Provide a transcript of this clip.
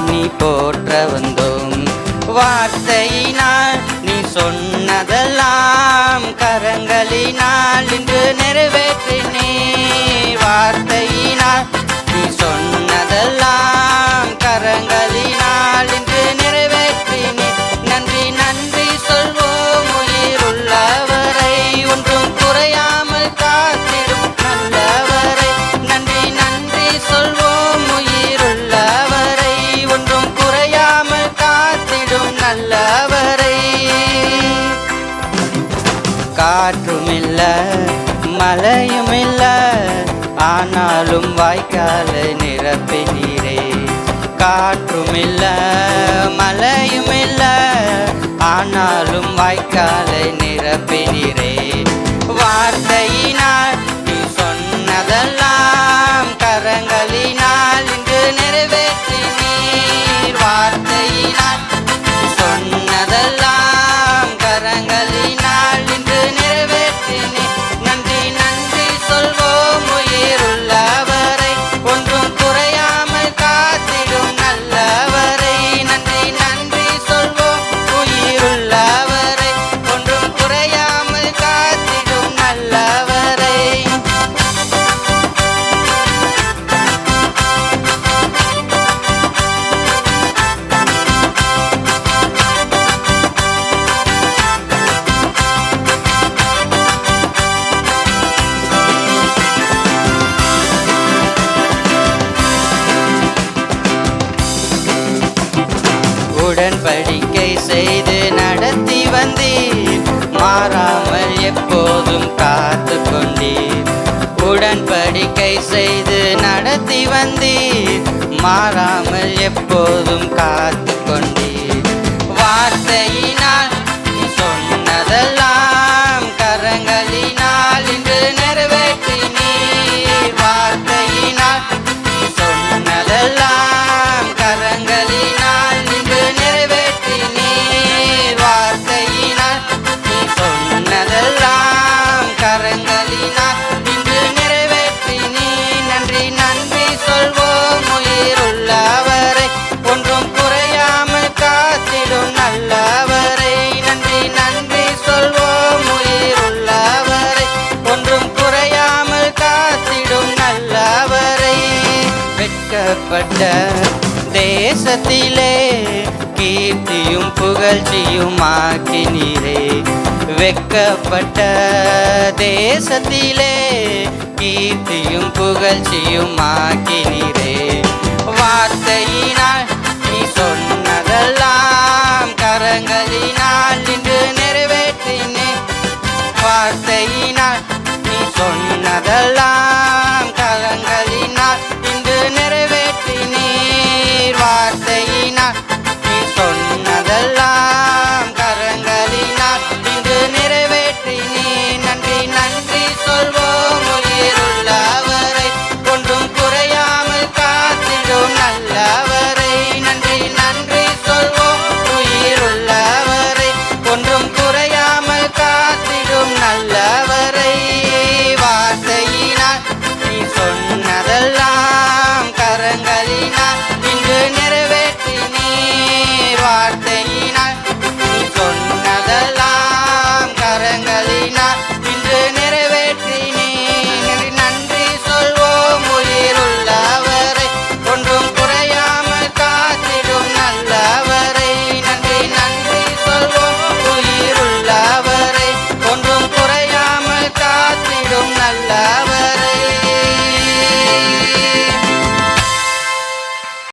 எண்ணி போற்ற வந்தோம். வார்த்தையினால் நீ சொன்னதெல்லாம் கரங்களினால் இன்று நிறைவேற்றினே. வார்த்தையினால் நீ சொன்னதெல்லாம் கரங்களினால் இன்று நிறைவேற்றினே. நன்றி நன்றி சொல்வோம் உயிருள்ளவரை, ஒன்றும் குறையாமல் காத்திடும் நல்லவரை. நன்றி நன்றி சொல்வோம் உயிருள்ளவரை, ஒன்றும் குறையாமல் காத்திடும் நல்லவரை. காற்றுமில்ல மழையுமில்ல, ஆனாலும் வாய்க்காலை நிரப்பினீரே. காற்றுமில்ல மழையுமில்ல, ஆனாலும் வாய்க்காலை நிரப்பினீரே. வார்த்தையினால் நீ சொன்னதெல்லாம் கரங்களினால் இன்று நிறைவேற்றினீர். வார்த்தையினால் நீ சொன்னதெல்லாம் கரங்களினால் இன்று நிறைவேற்றினீர். நன்றி நன்றி சொல்வோம் உயிருள்ளவரை, ஒன்றும் குறையாமல் காத்திடும் நல்லவரை. நன்றி நன்றி சொல்வோம் உயிருள்ளவரை, ஒன்றும் குறையாமல் காத்திடும் நல்லவரை. உடன்படிக்கை செய்து நடத்தி வந்தீர், மாறாமல் எப்போதும் காத்து கொண்டீர். உடன்படிக்கை செய்து நடத்தி வந்தீர், மாறாமல் எப்போதும் காத்து கொண்டீர். வார்த்தையினால் நீ சொன்னதெல்லாம் கரங்களினால் இன்று நிறைவேற்றினீர். வார்த்தையினால் நீ சொன்னதெல்லாம் கரங்களினால் இன்று நிறைவேற்றினீர். வார்த்தையினால் நீ சொன்னதெல்லாம் கரங்களினால் இன்று நிறைவேற்றினீர். நன்றி நன்றி சொல்வோம் உயிருள்ளவரை, ஒன்றும் குறையாமல் காத்திடும் நல்லவரை. நன்றி நன்றி சொல்வோம் உயிருள்ளவரை, ஒன்றும் குறையாமல் காத்திடும் நல்லவரை. வெட்கப்பட்ட தேசத்திலே கீர்த்தியும் புகழ்ச்சியும் ஆக்கினீரே. வெட்கப்பட்ட தேசத்திலே கீர்த்தியும் புகழ்ச்சியும் ஆக்கினீரே. வார்த்தையினால் நீ சொன்னதெல்லாம் கரங்களினால் இன்று நிறைவேற்றினே. வார்த்தையினால் நீ சொன்னதெல்லாம் கரங்களினால் இன்று நிறைவேற்றினீர். வார்த்தையினால் நீ சொன்னதெல்லாம் கரங்களினால் இன்று நிறைவேற்றினீர். நன்றி நன்றி சொல்வோம் உயிருள்ளவரை, ஒன்றும் குறையாமல் காத்திடும் நல்லவரை. நன்றி நன்றி சொல்வோம் உயிருள்ளவரை, ஒன்றும் குறையாமல் காத்திடும் நல்லவரை. வார்த்தையினால் நீ சொன்னதெல்லாம் கரங்கள்